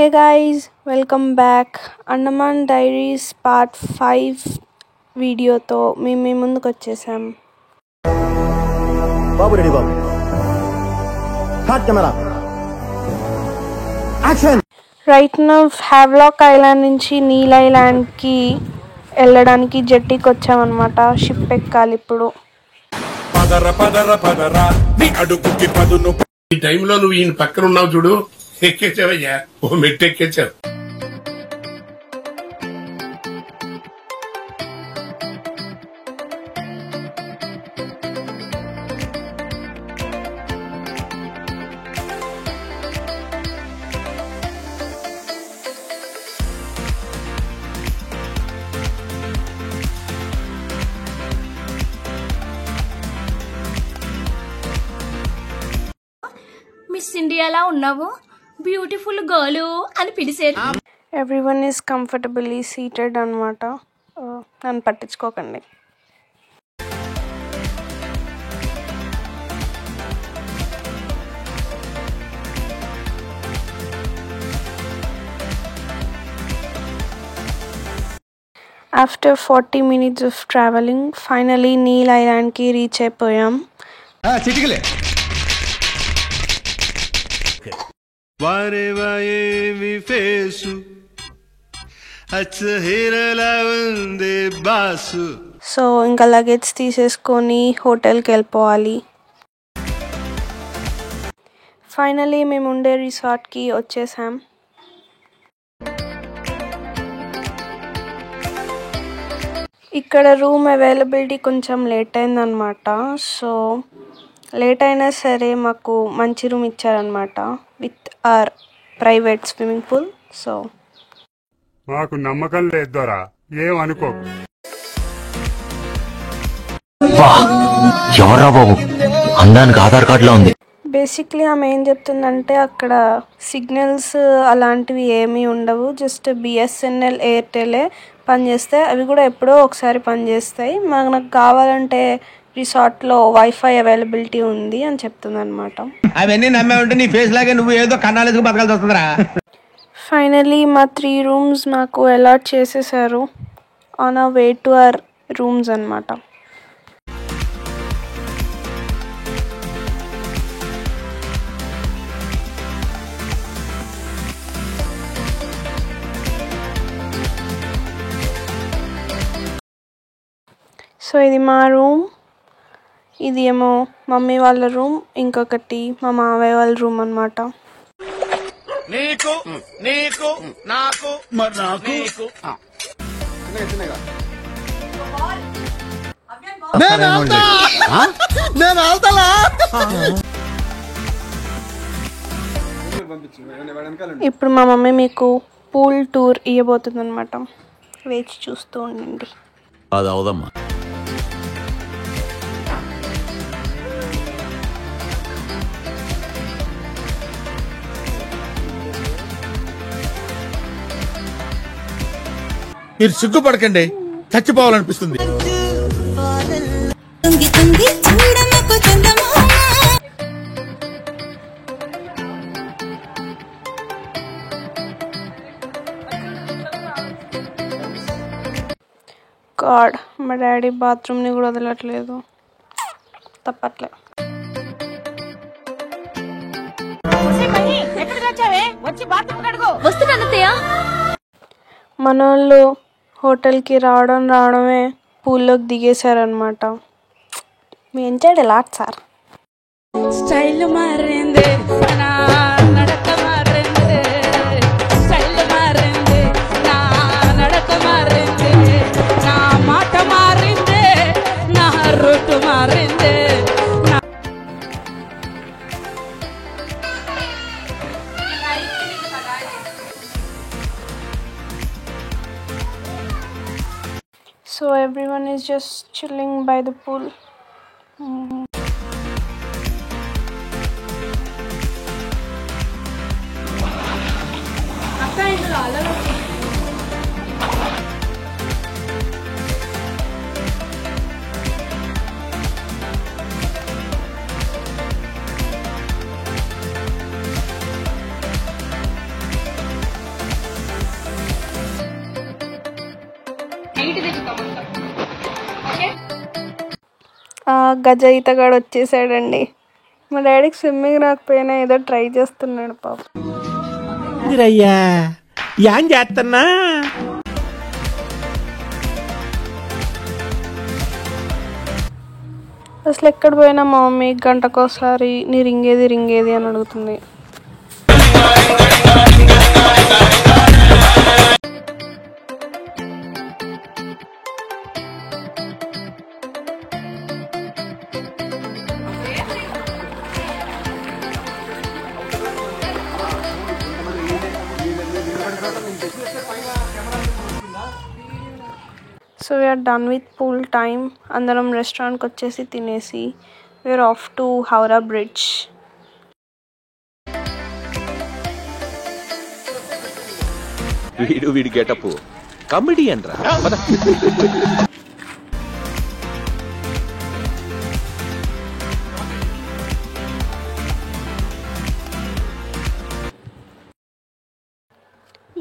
Hey guys, welcome back. Andaman Diaries Part 5 వీడియోతో మేము ముందుకు వచ్చేసాం. బాబు రెడీ బాబు. Start camera. Action. Right now Havelock island నుంచి నీల్ ఐలాండ్కి వెళ్ళడానికి జెట్టీకి వచ్చామన్నమాట. షిప్ ఎక్కాలి ఇప్పుడు. పదర పదర పదర నీ అడుగుకి పదును. ఈ టైంలో నువ్వు ఈయన పక్కన ఉన్నావు చూడు, ఎక్కేసావయ్యా, ఓ మెట్టు ఎక్కేసావు. మిస్ ఇండియాలా ఉన్నావు, బ్యూటిఫుల్ గర్ల్ అని పిలిచారు. ఎవ్రీవన్ ఈజ్ కంఫర్టబుల్లీ సీటెడ్ అనమాట. నన్ను పట్టించుకోకండి. After 40 minutes of travelling finally Neil ఐలాండ్కి రీచ్ అయిపోయాం. వారేవాయేమి ఫేసు అచ్చహీరలా ఉంది బాసు. సో ఇంకా లగేజ్ తీసేసుకొని హోటల్కి వెళ్ళిపోవాలి. ఫైనలీ మేము ఉండే రిసార్ట్కి వచ్చేసాం. ఇక్కడ రూమ్ అవైలబిలిటీ కొంచెం లేట్ అయిందనమాట. సో లేట్ అయినా సరే మాకు మంచి రూమ్ ఇచ్చారనమాట with or private swimming pool. So మాకు నమ్మకం లేదు దొరా, ఏమనుకో. ఎవరా బాబు, అందానికి ఆధార్ కార్డులో ఉంది. బేసిక్లీ ఆమె ఏం చెప్తుందంటే అక్కడ సిగ్నల్స్ అలాంటివి ఏమీ ఉండవు, జస్ట్ బిఎస్ఎన్ఎల్ ఎయిర్టెలే పనిచేస్తాయి. అవి కూడా ఎప్పుడో ఒకసారి పనిచేస్తాయి. నాకు కావాలంటే రిసార్ట్లో వైఫై అవైలబిలిటీ ఉంది అని చెప్తుంది అనమాట. అవన్నీ నమ్మే ఉంటే నీ ఫేస్ లాగే నువ్వు ఏదో కన్నాలేసుకు బతకాల్సి వస్తుందిరా. ఫైనలీ మా 3 rooms నాకు అలాట్ చేసేసారు ఆన్ ఆ వే టు అవర్ రూమ్స్ అనమాట. సో ఇది మా రూమ్, ఇది ఏమో మమ్మీ వాళ్ళ రూమ్, ఇంకొకటి మా మావయ్య వాళ్ళ రూమ్ అనమాట. నీకు నీకు నాకు మరి నాకు ఇప్పుడు మా మమ్మీ మీకు పూల్ టూర్ ఇవ్వబోతుంది అనమాట. వేచి చూస్తూ ఉండండి. అది అవుదమ్మా. మీరు సిగ్గుపడకండి, చచ్చిపోవాలనిపిస్తుంది. గాడ్, మా డాడీ బాత్రూమ్ని కూడా వదలట్లేదు. తప్పట్లే. మన వాళ్ళు హోటల్కి రావడమే పూల్లోకి దిగేశారనమాట. మీ ఎంజాయ్డ్ లాట్ సార్. స్టైల్ మారింది, నా నడక మారింది, స్టైల్ మారింది, నా నడక మారింది, నా మాట మారింది, నా రూట్ మారింది. So everyone is just chilling by the pool. గజ ఈతగాడు వచ్చేసాడండి. మా డాడీకి స్విమ్మింగ్ రాకపోయినా ఏదో ట్రై చేస్తున్నాడు పాప. ఏం చేస్తున్నా అసలు ఎక్కడ పోయినా మా మమ్మీ గంటకోసారి నీ రింగేది అని అడుగుతుంది. So we're done with pool time. అందరం రెస్టారెంట్కి వచ్చేసి తినేసి we're off to Howrah bridge. వీడి గెటప్ కామెడీ అంటారా?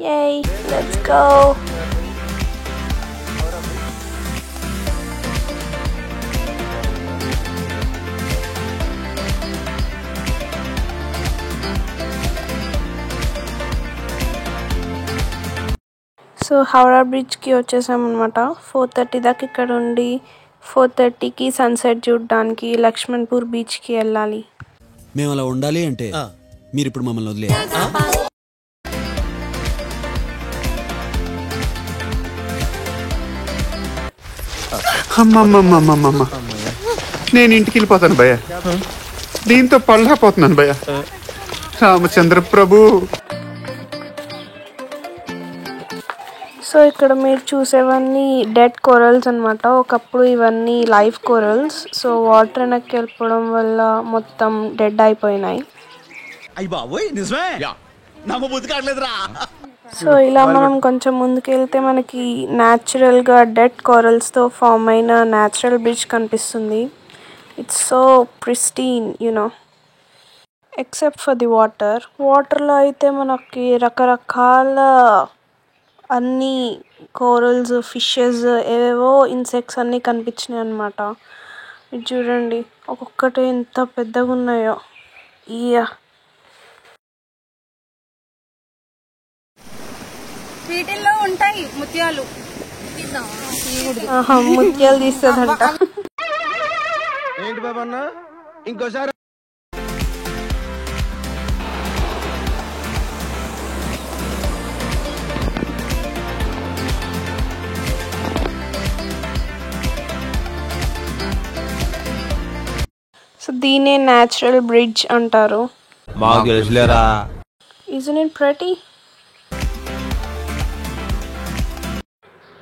Yay, let's go. So Howrah బ్రిడ్జ్కి వచ్చేసామన్నమాట. 4:30 దాకా ఇక్కడ ఉండి 4:30కి సన్సెట్ చూడడానికి లక్ష్మణ్పూర్ బీచ్కి వెళ్ళాలి. మేము అలా ఉండాలి అంటే మీరు ఇప్పుడు మమ్మల్ని వదిలే. అమ్మమ్మమ్మమ్మమ్మ, నేను ఇంటికి వెళ్ళిపోతాను భయ్య. దీంతో పళ్ళపోతున్నాను భయ్య. రామచంద్ర ప్రభు. సో ఇక్కడ మీరు చూసేవన్నీ డెడ్ కోరల్స్ అనమాట. ఒకప్పుడు ఇవన్నీ లైవ్ కోరల్స్. సో వాటర్ వెనక్కి వెళ్ళిపోవడం వల్ల మొత్తం డెడ్ అయిపోయినాయి. సో ఇలా మనం కొంచెం ముందుకెళ్తే మనకి న్యాచురల్గా డెడ్ కోరల్స్తో ఫామ్ అయిన న్యాచురల్ బ్రిడ్జ్ కనిపిస్తుంది. It's so pristine you know, except for the water. వాటర్లో అయితే మనకి రకరకాల అన్నీ కోరల్స్, ఫిషెస్, ఏవేవో ఇన్సెక్ట్స్ అన్నీ కనిపించినాయి అన్నమాట. ఇది చూడండి, ఒక్కొక్కటి ఎంత పెద్దగా ఉన్నాయో. వీటిల్లో ఉంటాయి ముత్యాలు. ముత్యాలు తీస్తుందంట. ఏంటి బాబా అన్న ఇంకోసారి సో దీనే న్యాచురల్ బ్రిడ్జ్ అంటారు. మాకు తెలుసులేరా. Isn't it pretty?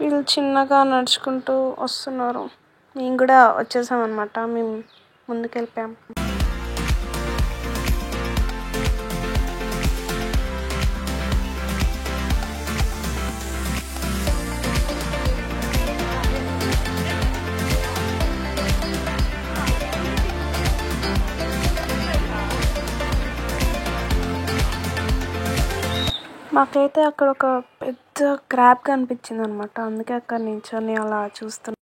వీళ్ళు చిన్నగా నడుచుకుంటూ వస్తున్నారు. మేము కూడా వచ్చేసామన్నమాట. మేము ముందుకెళ్ళిపోయాం. మాకైతే అక్కడ ఒక పెద్ద క్రాబ్ కనిపించింది అనమాట. అందుకే అక్కడ నించొని అలా చూస్తున్నాం.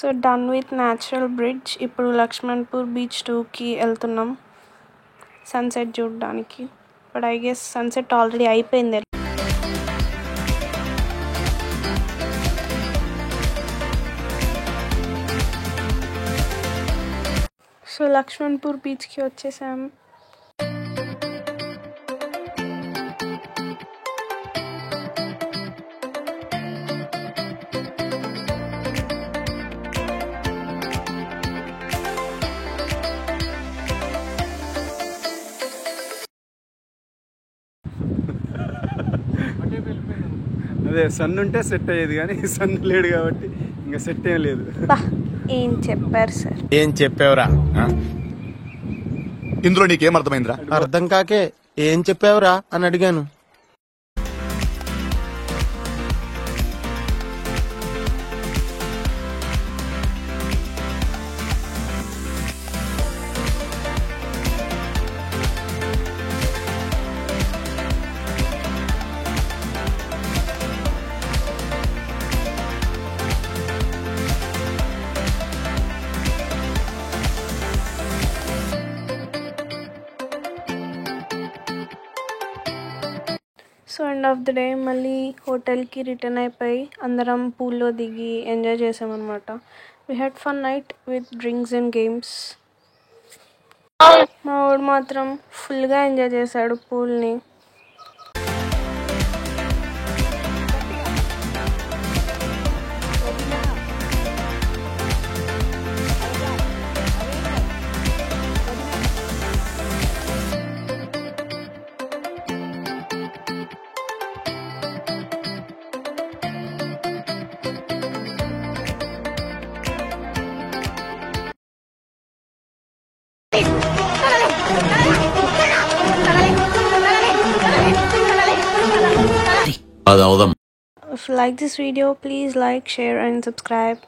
So done with natural bridge. ఇప్పుడు లక్ష్మణ్పూర్ బీచ్ 2కి వెళ్తున్నాం సన్సెట్ చూడడానికి. But I guess sunset already అయిపోయింది. సో లక్ష్మణ్పూర్ బీచ్కి వచ్చేసాం. అదే సన్ ఉంటే సెట్ అయ్యేది, కానీ సన్ లేడు కాబట్టి ఇంకా సెట్ ఏం లేదు. ఏం చెప్పారు సార్? ఏం చెప్పావురా? ఇందులో నీకేం అర్థమైందిరా? అర్థం కాకే ఏం చెప్పావురా అని అడిగాను. So end of the day మళ్ళీ హోటల్కి రిటర్న్ అయిపోయి అందరం పూల్లో దిగి ఎంజాయ్ చేసామన్నమాట. We had fun night with drinks and games. మా వాడు మాత్రం ఫుల్గా ఎంజాయ్ చేశాడు పూల్ని. అది అవదమ్మా. If you like this video, please like, share and subscribe.